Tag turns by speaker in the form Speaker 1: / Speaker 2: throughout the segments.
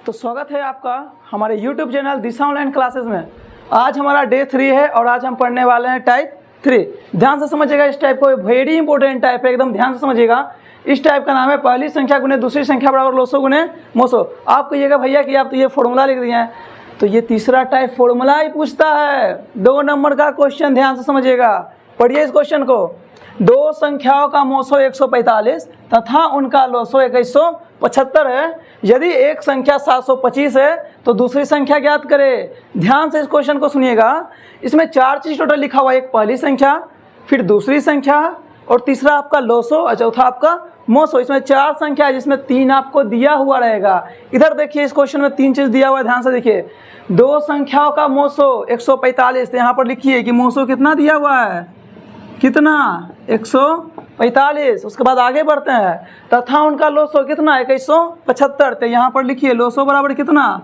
Speaker 1: तो स्वागत है आपका हमारे YouTube चैनल दिशा ऑनलाइन क्लासेस में। आज हमारा डे 3 है और आज हम पढ़ने वाले हैं टाइप 3। ध्यान से समझिएगा, इस टाइप को वेरी इंपॉर्टेंट टाइप है, एकदम ध्यान से समझिएगा। इस टाइप का नाम है पहली संख्या गुने दूसरी संख्या बराबर लोसो गुने मोसो। आप कहिएगा भैया कि आप तो ये फॉर्मूला लिख दिए हैं, तो ये तीसरा टाइप फॉर्मूला ही पूछता है। 2 नंबर का क्वेश्चन, ध्यान से समझिएगा, पढ़िए इस क्वेश्चन को। दो संख्याओं का मोसो 145 तथा उनका लोसो 2175 है। यदि एक संख्या 725 है तो दूसरी संख्या ज्ञात करें। ध्यान से इस क्वेश्चन को सुनिएगा। इसमें 4 चीज़ टोटल लिखा हुआ है, एक पहली संख्या, फिर दूसरी संख्या और तीसरा आपका लोसो और चौथा आपका मोसो। इसमें 4 संख्या है जिसमें 3 आपको दिया हुआ रहेगा। इधर देखिए, इस क्वेश्चन में 3 चीज़ दिया हुआ है, ध्यान से देखिए। दो संख्याओं का मोसो 145, तो यहाँ पर लिखिए कि मोसो कितना दिया हुआ है, कितना 145। उसके बाद आगे बढ़ते हैं, तथा उनका लोसो कितना 2175। तो यहाँ पर लिखिए लोसो बराबर कितना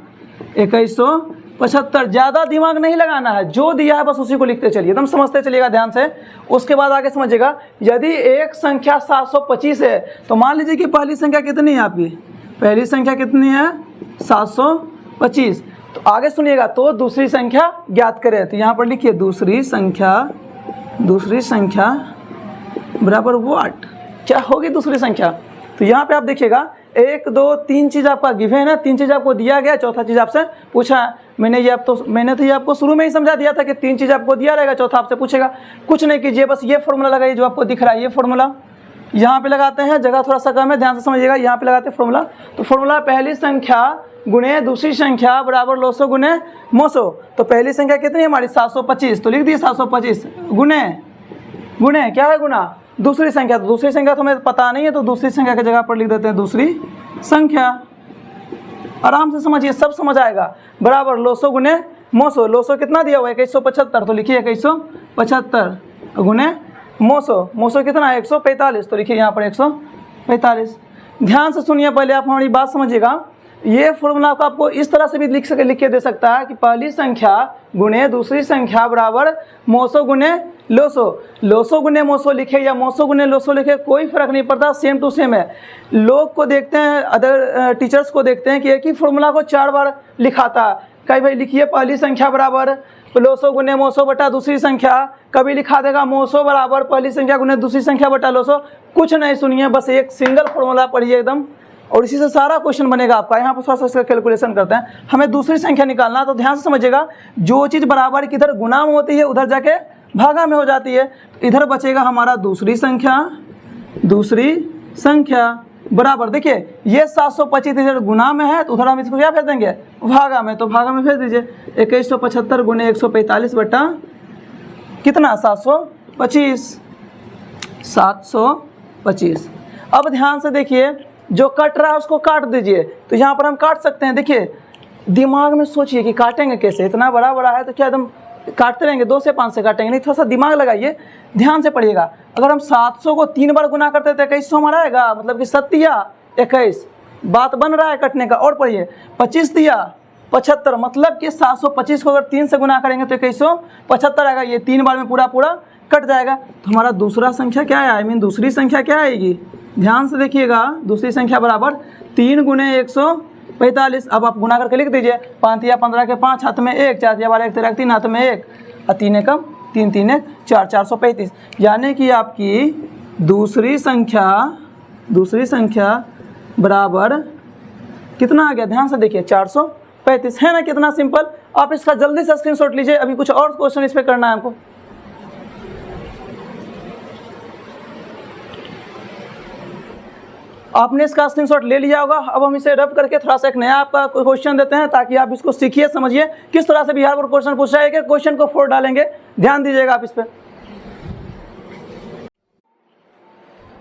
Speaker 1: 2175। ज़्यादा दिमाग नहीं लगाना है, जो दिया है बस उसी को लिखते चलिए, एकदम समझते चलिएगा ध्यान से। उसके बाद आगे समझिएगा, यदि एक संख्या 725 है तो मान लीजिए कि पहली संख्या कितनी है आपकी, पहली संख्या कितनी है 725। तो आगे सुनिएगा, तो दूसरी संख्या ज्ञात करें। तो यहाँ पर लिखिए दूसरी संख्या बराबर व्हाट, क्या होगी दूसरी संख्या। तो यहाँ पे आप देखिएगा 1 2 3 चीज़ आपका गिवन है, 3 चीज़ आपको दिया गया, चौथा चीज़ आपसे पूछा है। मैंने तो ये आपको शुरू में ही समझा दिया था कि 3 चीज़ आपको दिया रहेगा, चौथा आपसे पूछेगा। कुछ नहीं कीजिए, बस ये फॉर्मूला लगाइए जो आपको दिख रहा है, ये फॉर्मूला यहाँ पे लगाते हैं। जगह थोड़ा सा कम है, ध्यान से समझिएगा। यहाँ पे लगाते हैं फॉर्मूला। तो फॉर्मूला पहली संख्या गुणे दूसरी संख्या बराबर लोसो गुने मोसो। तो पहली संख्या कितनी है हमारी 725, तो लिख दिए 725 गुणे क्या है गुना दूसरी संख्या। तो दूसरी संख्या तो हमें पता नहीं है, तो दूसरी संख्या की जगह पर लिख देते हैं दूसरी संख्या। आराम से समझिए, सब समझ आएगा। बराबर लोसो गुने मोसो। लोसो कितना दिया हुआ है 2175, तो लिखिए 2175 गुने मोसो कितना है 145, तो लिखिए यहाँ पर 145। ध्यान से सुनिए, पहले आप हमारी बात समझिएगा। ये फॉर्मूला को आपको इस तरह से भी लिख के दे सकता है कि पहली संख्या गुणे दूसरी संख्या बराबर मोसो गुने लोसो। लोसो गुने मोसो लिखे या मोसो गुने लोसो लिखे, कोई फर्क नहीं पड़ता, सेम टू सेम है। लोग को देखते हैं, अदर टीचर्स को देखते हैं कि एक ही फॉर्मूला को 4 बार लिखाता। कई भाई लिखिए पहली संख्या बराबर लोसो गुने मोसो बटा दूसरी संख्या, कभी लिखा देगा मोसो बराबर पहली संख्या गुने दूसरी संख्या बटा लोसो। कुछ नहीं, सुनिए, बस एक सिंगल फॉर्मूला पढ़िए एकदम, और इसी से सारा क्वेश्चन बनेगा आपका। यहाँ पर थोड़ा सा इसका कैलकुलेशन करते हैं, हमें दूसरी संख्या निकालना। तो ध्यान से समझिएगा, जो चीज़ बराबर की इधर गुना में होती है उधर जाके भागा में हो जाती है। तो इधर बचेगा हमारा दूसरी संख्या बराबर, देखिए ये 725 इधर गुना में है, तो उधर हम इसको क्या भेज देंगे भागा में। तो भागा में भेज दीजिए 2175 गुने 145 बटा कितना 725। अब ध्यान से देखिए, जो कट रहा है उसको काट दीजिए। तो यहाँ पर हम काट सकते हैं। देखिए दिमाग में सोचिए कि काटेंगे कैसे, इतना बड़ा है तो क्या एकदम काटते रहेंगे, 2 से 5 से काटेंगे नहीं, थोड़ा सा दिमाग लगाइए, ध्यान से पढ़िएगा। अगर हम 700 को 3 बार गुना करते तो 2100 हमारा आएगा, मतलब कि 7 या 21, बात बन रहा है कटने का। और पढ़िए 25 दिया 75, मतलब कि 725 को अगर 3 से गुना करेंगे तो 2175 आएगा। ये 3 बार में पूरा कट जाएगा। तो हमारा दूसरा संख्या क्या है, दूसरी संख्या क्या आएगी, ध्यान से देखिएगा। दूसरी संख्या बराबर 3 गुने 145। अब आप गुना करके लिख दीजिए, 5 या 15 के 5 हाथ में 1, 4 या 12 1 13 3 हाथ में 1, और 3 एकम 3 3 1 4, 435। यानी कि आपकी दूसरी संख्या बराबर कितना आ गया, ध्यान से देखिए 435 है ना। कितना सिंपल। आप इसका जल्दी से स्क्रीनशॉट लीजिए, अभी कुछ और क्वेश्चन इस पर करना है हमको। आपने इसका स्क्रीनशॉट ले लिया होगा। अब हम इसे रब करके थोड़ा सा एक नया आपका क्वेश्चन देते हैं, ताकि आप इसको सीखिए, समझिए किस तरह से बिहार बोर्ड क्वेश्चन पूछ रहा है। एक क्वेश्चन को 4 डालेंगे, ध्यान दीजिएगा आप इस पर।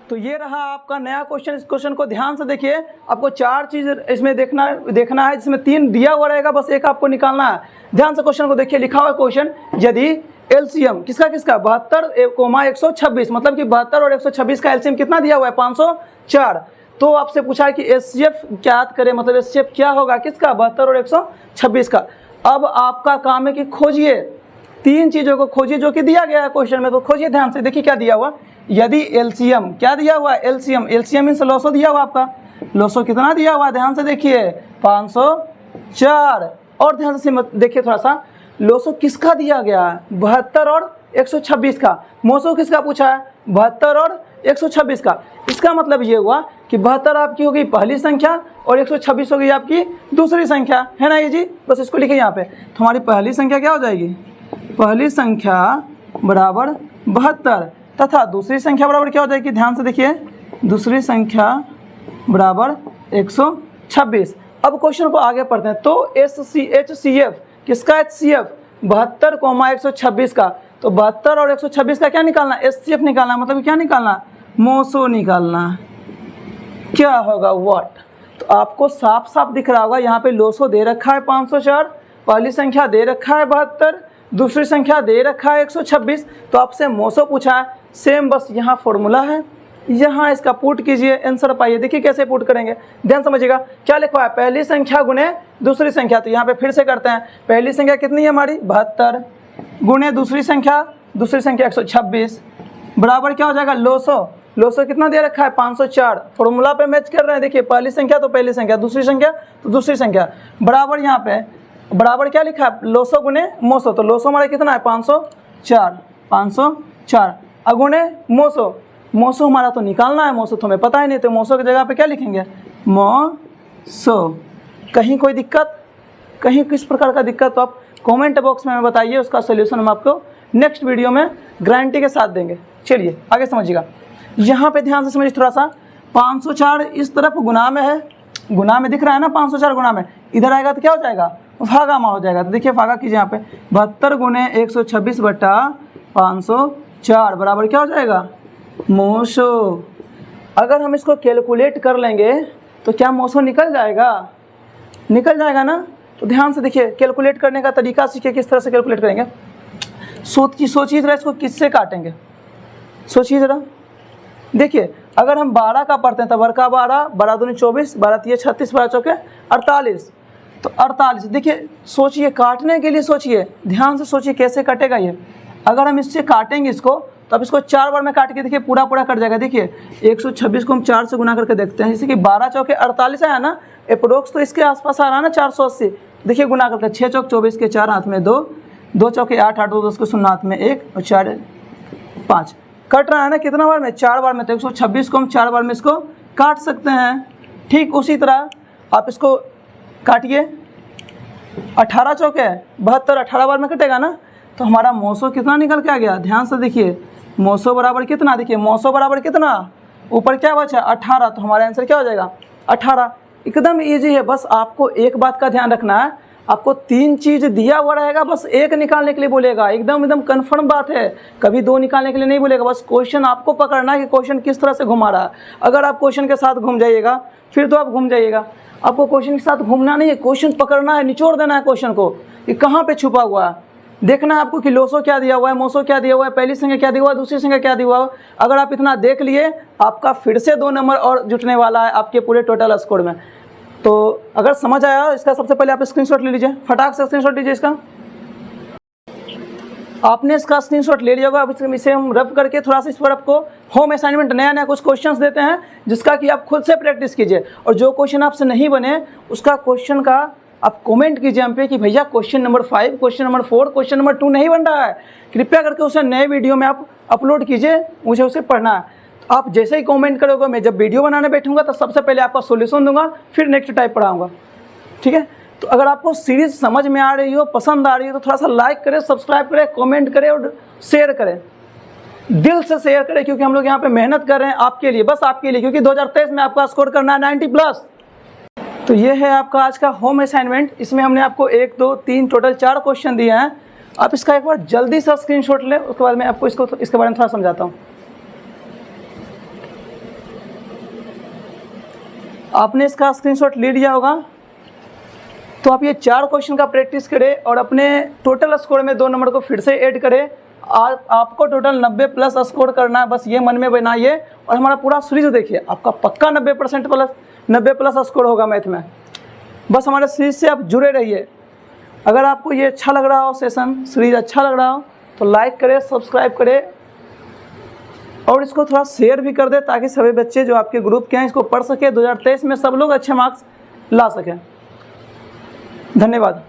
Speaker 1: तो ये रहा आपका नया क्वेश्चन। इस क्वेश्चन को ध्यान से देखिए, आपको 4 चीज़ इसमें देखना है, जिसमें 3 दिया हुआ रहेगा, बस एक आपको निकालना है। ध्यान से क्वेश्चन को देखिए, लिखा हुआ क्वेश्चन, यदि एलसीएम किसका 72, 126, मतलब कि 72 और 126 का एलसीएम कितना दिया हुआ है 504। तो आपसे पूछा है कि एचसीएफ ज्ञात करें, मतलब एचसीएफ क्या होगा किसका 72 और 126 का। अब आपका काम है कि खोजिए, 3 चीज़ों को खोजिए जो कि दिया गया है क्वेश्चन में। तो खोजिए ध्यान से, देखिए क्या दिया हुआ, यदि एलसीएम क्या दिया हुआ है, एलसीएम मीन्स लोसो दिया हुआ आपका। लोसो कितना दिया हुआ है, ध्यान से देखिए 504। और ध्यान से देखिए थोड़ा सा, लोसो किसका दिया गया है, 72 और 126 का। मोसो किसका पूछा है, 72 और 126 का। इसका मतलब ये हुआ कि 72 आपकी होगी पहली संख्या और 126 होगी आपकी दूसरी संख्या, है ना ये जी। बस इसको लिखिए यहाँ पे। तो हमारी पहली संख्या क्या हो जाएगी, पहली संख्या बराबर 72 तथा दूसरी संख्या बराबर क्या हो जाएगी, ध्यान से देखिए, दूसरी संख्या बराबर 126। अब क्वेश्चन को आगे पढ़ते हैं। तो HCF किसका, HCF 72, 126 का। तो 72 और 126 का क्या निकालना, HCF निकालना, मतलब क्या निकालना, मोसो निकालना। क्या होगा, व्हाट। तो आपको साफ साफ दिख रहा होगा यहाँ पे लोसो दे रखा है 504, पहली संख्या दे रखा है 72, दूसरी संख्या दे रखा है 126। तो आपसे मोसो पूछा है, सेम बस यहाँ फॉर्मूला है, यहाँ इसका पुट कीजिए, आंसर पाइए। देखिए कैसे पुट करेंगे, ध्यान समझिएगा। क्या लिखा है, पहली संख्या गुने दूसरी संख्या। तो यहाँ पे फिर से करते हैं, पहली संख्या कितनी है हमारी 72 गुने दूसरी संख्या 126 बराबर क्या हो जाएगा, लोसो। लोसो कितना दे रखा है 504, फॉर्मूला पे मैच कर रहे हैं। देखिए पहली संख्या तो पहली संख्या, दूसरी संख्या तो दूसरी संख्या, बराबर यहाँ पे बराबर क्या लिखा है, लोसो गुने मोसो। तो लोसो हमारा कितना है 504 अगुने मोसो। मोसो हमारा तो निकालना है, मोसो तो हमें पता ही नहीं, तो मोसो की जगह पे क्या लिखेंगे, मोसो। कहीं कोई दिक्कत, कहीं किस प्रकार का दिक्कत, तो आप कमेंट बॉक्स में बताइए, उसका सोल्यूशन हम आपको नेक्स्ट वीडियो में गारंटी के साथ देंगे। चलिए आगे समझिएगा। यहाँ पे ध्यान से समझिए थोड़ा सा, 504 इस तरफ गुना में है, गुना में दिख रहा है ना, 504 गुना में, इधर आएगा तो क्या हो जाएगा, भागा में हो जाएगा। तो देखिए भागा कीजिए यहाँ पे, 72 गुने 126 बटा 504 बराबर क्या हो जाएगा, मोसो। अगर हम इसको कैलकुलेट कर लेंगे तो क्या मोसो निकल जाएगा, निकल जाएगा ना। तो ध्यान से देखिए, कैलकुलेट करने का तरीका सीखिए, किस तरह से कैलकुलेट करेंगे। सोचिए ज़रा, इसको किससे काटेंगे, सोचिए ज़रा। देखिए अगर हम 12 का पढ़ते हैं तो बड़का 12, 12 दूनी 24, 12 तीय 36, 12 चौके 48। तो 48 देखिए, सोचिए काटने के लिए सोचिए, ध्यान से सोचिए कैसे कटेगा ये। अगर हम इससे काटेंगे इसको, तो अब इसको 4 बार में काट के देखिए पूरा पूरा कट जाएगा। देखिए 126 को हम 4 से गुना करके देखते हैं, जैसे कि 12 चौके 48 आया ना, अप्रोक्स तो इसके आसपास आ रहा है ना 480। देखिए गुना करके 6 चौक 24 के 4 हाथ में 2, 2 चौके 8, 8 2 10 को 0 हाथ में 1 और 4 5 कट रहा है ना, कितना बार में, 4 बार में। तो 126 को हम 4 बार में इसको काट सकते हैं। ठीक उसी तरह आप इसको काटिए, 18 चौके 72, 18 बार में कटेगा ना। तो हमारा मोसो कितना निकल के आ गया, ध्यान से देखिए, मोसो बराबर कितना, देखिए मोसो बराबर कितना, ऊपर क्या बचा 18। तो हमारा आंसर क्या हो जाएगा 18। एकदम इजी है, बस आपको एक बात का ध्यान रखना है, आपको 3 चीज़ दिया हुआ रहेगा, बस एक निकालने के लिए बोलेगा, एकदम कंफर्म बात है, कभी 2 निकालने के लिए नहीं बोलेगा। बस क्वेश्चन आपको पकड़ना है कि क्वेश्चन किस तरह से घुमा रहा है। अगर आप क्वेश्चन के साथ घूम जाइएगा फिर तो आप घूम जाइएगा, आपको क्वेश्चन के साथ घूमना नहीं है, क्वेश्चन पकड़ना है, निचोड़ देना है क्वेश्चन को कि कहाँ पर छुपा हुआ है। देखना है आपको कि लोसो क्या दिया हुआ है, मोसो क्या दिया हुआ है, पहली संख्या क्या दिया हुआ है, दूसरी संख्या क्या दिया हुआ है। अगर आप इतना देख लिए, आपका फिर से 2 नंबर और जुटने वाला है आपके पूरे टोटल स्कोर में। तो अगर समझ आया, इसका सबसे पहले आप स्क्रीनशॉट ले लीजिए, फटाक से स्क्रीनशॉट लीजिए इसका। आपने इसका स्क्रीनशॉट ले लिया होगा। अब इसे हम रब करके थोड़ा सा इस पर आपको होम असाइनमेंट नया कुछ क्वेश्चंस देते हैं, जिसका कि आप खुद से प्रैक्टिस कीजिए। और जो क्वेश्चन आपसे नहीं बने, उसका क्वेश्चन का आप कमेंट कीजिए हम पे कि भैया question number 5, question number 4, question number 2 नहीं बन रहा है, कृपया करके उसे नए वीडियो में आप अपलोड कीजिए, मुझे उसे पढ़ना है। तो आप जैसे ही कमेंट करोगे, मैं जब वीडियो बनाने बैठूंगा तो सबसे पहले आपका सॉल्यूशन दूंगा, फिर नेक्स्ट टाइप पढ़ाऊंगा, ठीक है। तो अगर आपको सीरीज़ समझ में आ रही हो, पसंद आ रही हो, तो थोड़ा सा लाइक करें, सब्सक्राइब करें, कमेंट करें और शेयर करें, दिल से शेयर करें, क्योंकि हम लोग यहाँ पे मेहनत कर रहे हैं आपके लिए, बस आपके लिए, क्योंकि 2023 में आपका स्कोर करना है 90+। तो ये है आपका आज का होम असाइनमेंट। इसमें हमने आपको 1, 2, 3 टोटल 4 क्वेश्चन दिए हैं। आप इसका एक बार जल्दी से स्क्रीनशॉट लें, उसके बाद मैं आपको इसके बारे में थोड़ा समझाता हूँ। आपने इसका स्क्रीनशॉट ले लिया होगा, तो आप ये 4 क्वेश्चन का प्रैक्टिस करें और अपने टोटल स्कोर में 2 नंबर को फिर से ऐड करें। आपको टोटल 90+ स्कोर करना है, बस ये मन में बनाइए और हमारा पूरा सीरीज देखिए, आपका पक्का 90+ स्कोर होगा मैथ में। बस हमारे सीरीज से आप जुड़े रहिए। अगर आपको ये अच्छा लग रहा हो, सेशन सीरीज अच्छा लग रहा हो, तो लाइक करें, सब्सक्राइब करें और इसको थोड़ा शेयर भी कर दे, ताकि सभी बच्चे जो आपके ग्रुप के हैं इसको पढ़ सके, 2023 में सब लोग अच्छे मार्क्स ला सकें। धन्यवाद।